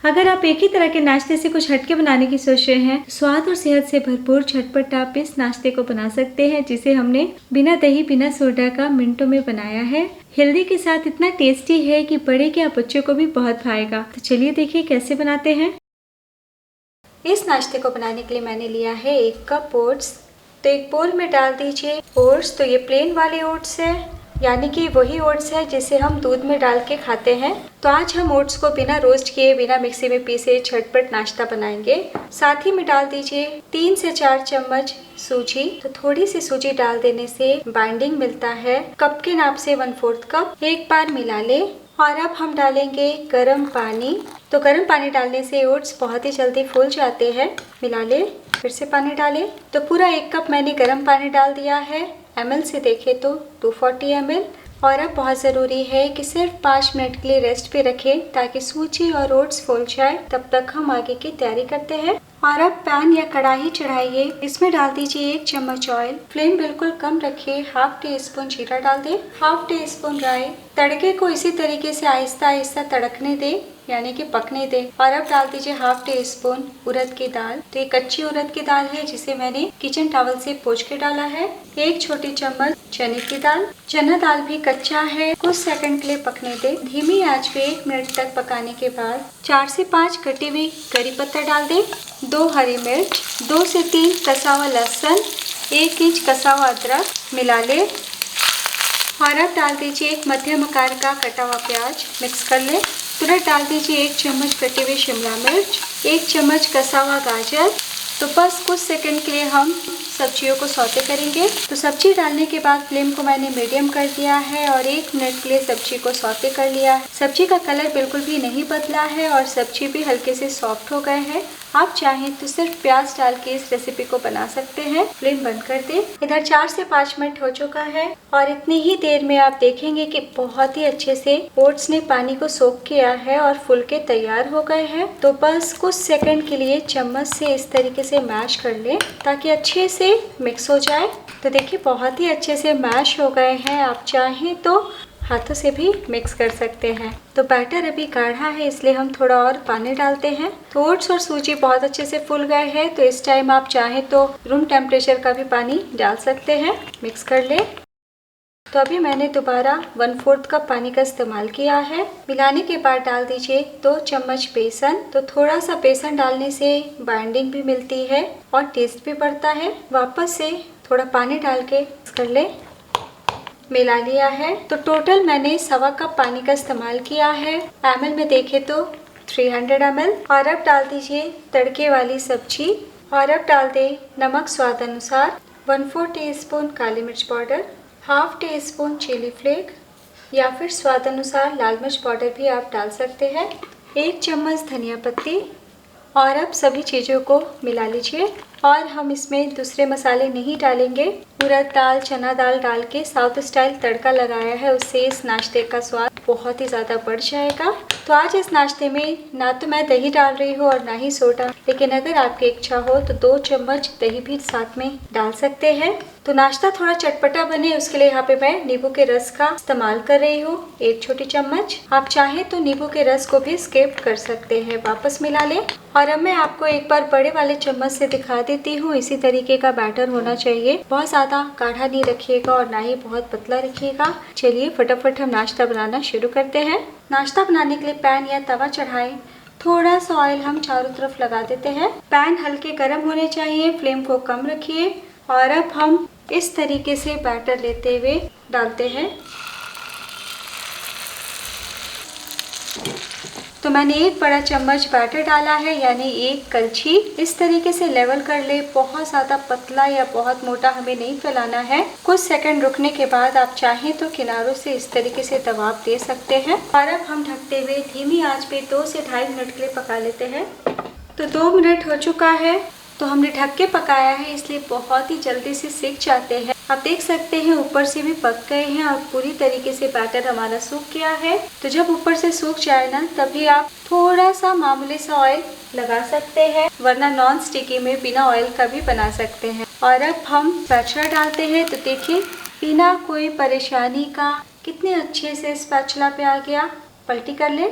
अगर आप एक ही तरह के नाश्ते से कुछ हटके बनाने की सोच रहे हैं, स्वाद और सेहत से भरपूर झटपट आप इस नाश्ते को बना सकते हैं, जिसे हमने बिना दही बिना सोडा का मिनटों में बनाया है। हेल्दी के साथ इतना टेस्टी है कि बड़े के आप बच्चों को भी बहुत भाएगा। तो चलिए देखिए कैसे बनाते हैं। इस नाश्ते को बनाने के लिए मैंने लिया है 1 कप ओट्स। तो एक बोल में डाल दीजिए ओट्स। तो ये प्लेन वाले ओट्स है, यानी कि वही ओट्स है जिसे हम दूध में डाल के खाते हैं। तो आज हम ओट्स को बिना रोस्ट किए, बिना मिक्सी में पीसे झटपट नाश्ता बनाएंगे। साथ ही में डाल दीजिए 3 से 4 चम्मच सूजी। तो थोड़ी सी सूजी डाल देने से बाइंडिंग मिलता है। कप के नाप से 1/4 कप। एक बार मिला ले। और अब हम डालेंगे गर्म पानी। तो गर्म पानी डालने से ओट्स बहुत ही जल्दी फूल जाते हैं। मिला ले, फिर से पानी डालें। तो पूरा 1 कप मैंने गर्म पानी डाल दिया है। ml से देखें तो 240 ml। और अब बहुत ज़रूरी है कि सिर्फ 5 मिनट के लिए रेस्ट पे रखें ताकि सूजी और ओट्स फूल जाए। तब तक हम आगे की तैयारी करते हैं। और अब पैन या कढ़ाई चढ़ाइए। इसमें डाल दीजिए 1 चम्मच ऑयल। फ्लेम बिल्कुल कम रखिए। ½ टीस्पून जीरा डाल दें, ½ टीस्पून राई। तड़के को इसी तरीके से आहिस्ता आहिस्ता तड़कने दें, यानी कि पकने दें। और अब डाल दीजिए ½ टीस्पून उड़द की दाल। तो ये कच्ची उड़द की दाल है जिसे मैंने किचन टॉवल से पोंछ के डाला है। 1 छोटी चम्मच चने की दाल। चना दाल भी कच्चा है, कुछ सेकंड के लिए पकने दें। धीमी आंच पे 1 मिनट तक पकाने के बाद 4 से 5 कटी हुई करी पत्ता डाल दें, 2 हरी मिर्च, 2 से 3 कसा हुआ लहसुन, 1 इंच कसा हुआ अदरक मिला ले। और अब डाल दीजिए 1 मध्यम आकार का कटा हुआ प्याज। मिक्स कर ले। तुरंत डाल दीजिए 1 चम्मच कटी हुई शिमला मिर्च, 1 चम्मच कसा हुआ गाजर। तो बस कुछ सेकंड के लिए हम सब्जियों को सौते करेंगे। तो सब्जी डालने के बाद फ्लेम को मैंने मीडियम कर दिया है और 1 मिनट के लिए सब्जी को सौते कर लिया है। सब्जी का कलर बिल्कुल भी नहीं बदला है और सब्जी भी हल्के से सॉफ्ट हो गए हैं। आप चाहें तो सिर्फ प्याज डाल के इस रेसिपी को बना सकते हैं। फ्लेम बंद कर दें। इधर 4 से 5 मिनट हो चुका है और इतनी ही देर में आप देखेंगे कि बहुत ही अच्छे से ओट्स ने पानी को सोख किया है और फूल के तैयार हो गए हैं। तो बस कुछ सेकंड के लिए चम्मच से इस तरीके से मैश कर लें ताकि अच्छे से मिक्स हो जाए। तो देखिए बहुत ही अच्छे से मैश हो गए हैं। आप चाहें तो हाथों से भी मिक्स कर सकते हैं। तो बैटर अभी गाढ़ा है इसलिए हम थोड़ा और पानी डालते हैं। तो ओट्स और सूजी बहुत अच्छे से फूल गए हैं। तो इस टाइम आप चाहें तो रूम टेम्परेचर का भी पानी डाल सकते हैं। मिक्स कर ले। तो अभी मैंने दोबारा 1/4 कप पानी का इस्तेमाल किया है। मिलाने के बाद डाल दीजिए 2 चम्मच बेसन। तो थोड़ा सा बेसन डालने से बाइंडिंग भी मिलती है और टेस्ट भी बढ़ता है। वापस से थोड़ा पानी डाल के मिक्स कर ले। मिला लिया है। तो टोटल मैंने 1/4 कप पानी का इस्तेमाल किया है। ml में देखे तो 300 ml। और अब डाल दीजिए तड़के वाली सब्जी। और अब डाल दें नमक स्वाद अनुसार, 1/4 टीस्पून काली मिर्च पाउडर, ½ टीस्पून चिली फ्लेक या फिर स्वाद अनुसार लाल मिर्च पाउडर भी आप डाल सकते हैं, 1 चम्मच धनिया पत्ती। और अब सभी चीज़ों को मिला लीजिए। और हम इसमें दूसरे मसाले नहीं डालेंगे। उड़द दाल, चना दाल डाल के साउथ स्टाइल तड़का लगाया है, उससे इस नाश्ते का स्वाद बहुत ही ज़्यादा बढ़ जाएगा। तो आज इस नाश्ते में ना तो मैं दही डाल रही हूँ और ना ही सोडा, लेकिन अगर आपकी इच्छा हो तो 2 चम्मच दही भी साथ में डाल सकते हैं। तो नाश्ता थोड़ा चटपटा बने उसके लिए यहाँ पे मैं नींबू के रस का इस्तेमाल कर रही हूँ, 1 छोटी चम्मच। आप चाहें तो नींबू के रस को भी स्किप कर सकते हैं। वापस मिला लें। और अब मैं आपको एक बार बड़े वाले चम्मच से दिखा देती हूँ। इसी तरीके का बैटर होना चाहिए। बहुत ज़्यादा गाढ़ा नहीं रखिएगा और ना ही बहुत पतला रखिएगा। चलिए फटाफट हम नाश्ता बनाना शुरू करते हैं। नाश्ता बनाने के लिए पैन या तवा चढ़ाएं। थोड़ा सा ऑयल हम चारों तरफ लगा देते हैं। पैन हल्के गर्म होने चाहिए। फ्लेम को कम रखिए। और अब हम इस तरीके से बैटर लेते हुए डालते हैं। तो मैंने 1 बड़ा चम्मच बैटर डाला है, यानी 1 कलछी। इस तरीके से लेवल कर ले। बहुत ज़्यादा पतला या बहुत मोटा हमें नहीं फैलाना है। कुछ सेकंड रुकने के बाद आप चाहें तो किनारों से इस तरीके से दबाव दे सकते हैं। और अब हम ढकते हुए धीमी आंच पे 2 से 2.5 मिनट के लिए पका लेते हैं। तो 2 मिनट हो चुका है। तो हमने ढक के पकाया है इसलिए बहुत ही जल्दी से सीख जाते हैं। आप देख सकते हैं ऊपर से भी पक गए हैं और पूरी तरीके से बैटर हमारा सूख गया है। तो जब ऊपर से सूख जाए ना, तभी आप थोड़ा सा मामूली सा ऑयल लगा सकते हैं, वरना नॉन स्टिकी में बिना ऑयल का भी बना सकते हैं। और अब हम स्पैचुला डालते हैं। तो देखिए बिना कोई परेशानी का कितने अच्छे से स्पैचुला पे आ गया। पलटी कर ले।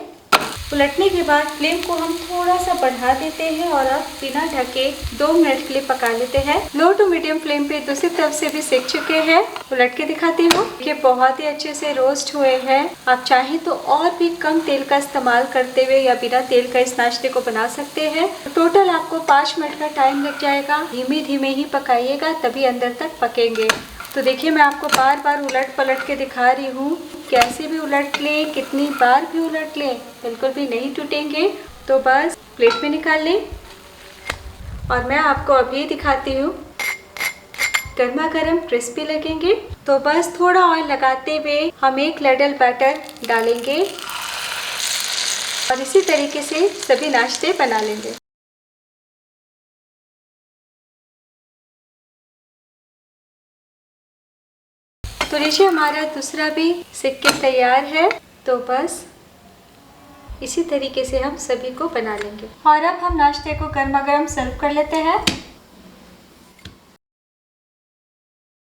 उलटने के बाद फ्लेम को हम थोड़ा सा बढ़ा देते हैं और अब बिना ढके 2 मिनट के लिए पका लेते हैं। लो टू मीडियम फ्लेम पे दूसरी तरफ से भी सेक चुके हैं। उलट के दिखाती हूँ। ये बहुत ही अच्छे से रोस्ट हुए हैं। आप चाहें तो और भी कम तेल का इस्तेमाल करते हुए या बिना तेल का इस नाश्ते को बना सकते हैं। टोटल आपको 5 मिनट का टाइम लग जाएगा। धीमे धीमे ही पकाइएगा, तभी अंदर तक पकेंगे। तो देखिए, मैं आपको बार बार उलट पलट के दिखा रही हूँ। कैसे भी उलट लें, कितनी बार भी उलट लें, बिल्कुल भी नहीं टूटेंगे। तो बस प्लेट में निकाल लें और मैं आपको अभी दिखाती हूँ। गर्मा गर्म क्रिस्पी लगेंगे। तो बस थोड़ा ऑयल लगाते हुए हम 1 लैडल बैटर डालेंगे और इसी तरीके से सभी नाश्ते बना लेंगे। तो लीजिए, हमारा दूसरा भी सिक्के तैयार है। तो बस इसी तरीके से हम सभी को बना लेंगे और अब हम नाश्ते को गर्मा गर्म सर्व कर लेते हैं।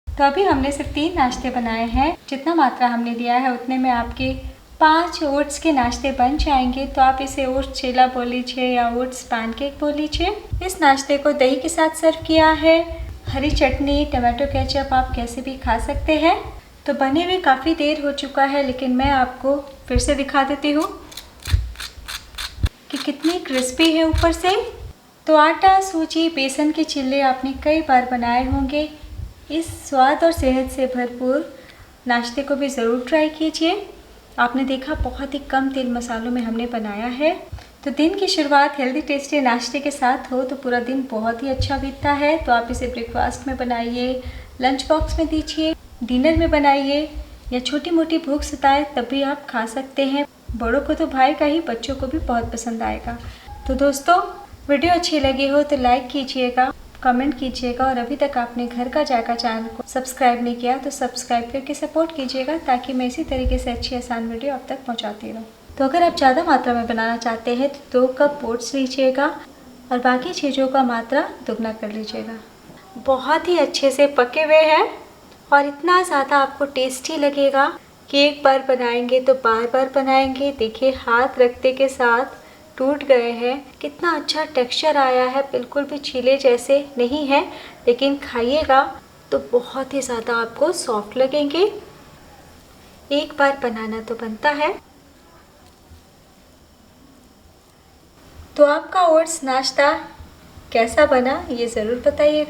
तो अभी हमने सिर्फ 3 नाश्ते बनाए हैं। जितना मात्रा हमने दिया है उतने में आपके 5 ओट्स के नाश्ते बन जाएंगे। तो आप इसे ओट्स चीला बोल लीजिए या ओट्स पैनकेक बोल लीजिए। इस नाश्ते को दही के साथ सर्व किया है। हरी चटनी, टमाटो केचप आप कैसे भी खा सकते हैं। तो बने हुए काफ़ी देर हो चुका है, लेकिन मैं आपको फिर से दिखा देती हूँ कि कितनी क्रिस्पी है ऊपर से। तो आटा, सूजी, बेसन के चिल्ले आपने कई बार बनाए होंगे। इस स्वाद और सेहत से भरपूर नाश्ते को भी ज़रूर ट्राई कीजिए। आपने देखा, बहुत ही कम तेल मसालों में हमने बनाया है। तो दिन की शुरुआत हेल्दी टेस्टी नाश्ते के साथ हो तो पूरा दिन बहुत ही अच्छा बीतता है। तो आप इसे ब्रेकफास्ट में बनाइए, लंच बॉक्स में दीजिए, डिनर में बनाइए या छोटी मोटी भूख सताए तब भी आप खा सकते हैं। बड़ों को तो भाएगा ही, बच्चों को भी बहुत पसंद आएगा। तो दोस्तों, वीडियो अच्छी लगी हो तो लाइक कीजिएगा, कमेंट कीजिएगा और अभी तक आपने घर का जायका चैनल को सब्सक्राइब नहीं किया तो सब्सक्राइब करके सपोर्ट कीजिएगा, ताकि मैं इसी तरीके से अच्छी आसान वीडियो आप तक पहुंचाती रहूं। तो अगर आप ज़्यादा मात्रा में बनाना चाहते हैं तो 2 कप ओट्स लीजिएगा और बाकी चीज़ों का मात्रा दुगना कर लीजिएगा। बहुत ही अच्छे से पके हुए हैं और इतना ज़्यादा आपको टेस्टी लगेगा कि एक बार बनाएंगे तो बार बार बनाएंगे। देखिए, हाथ रखते के साथ टूट गए हैं। कितना अच्छा टेक्सचर आया है, बिल्कुल भी छीले जैसे नहीं है, लेकिन खाइएगा तो बहुत ही ज़्यादा आपको सॉफ्ट लगेंगे। एक बार बनाना तो बनता है। तो आपका ओट्स नाश्ता कैसा बना ये ज़रूर बताइएगा।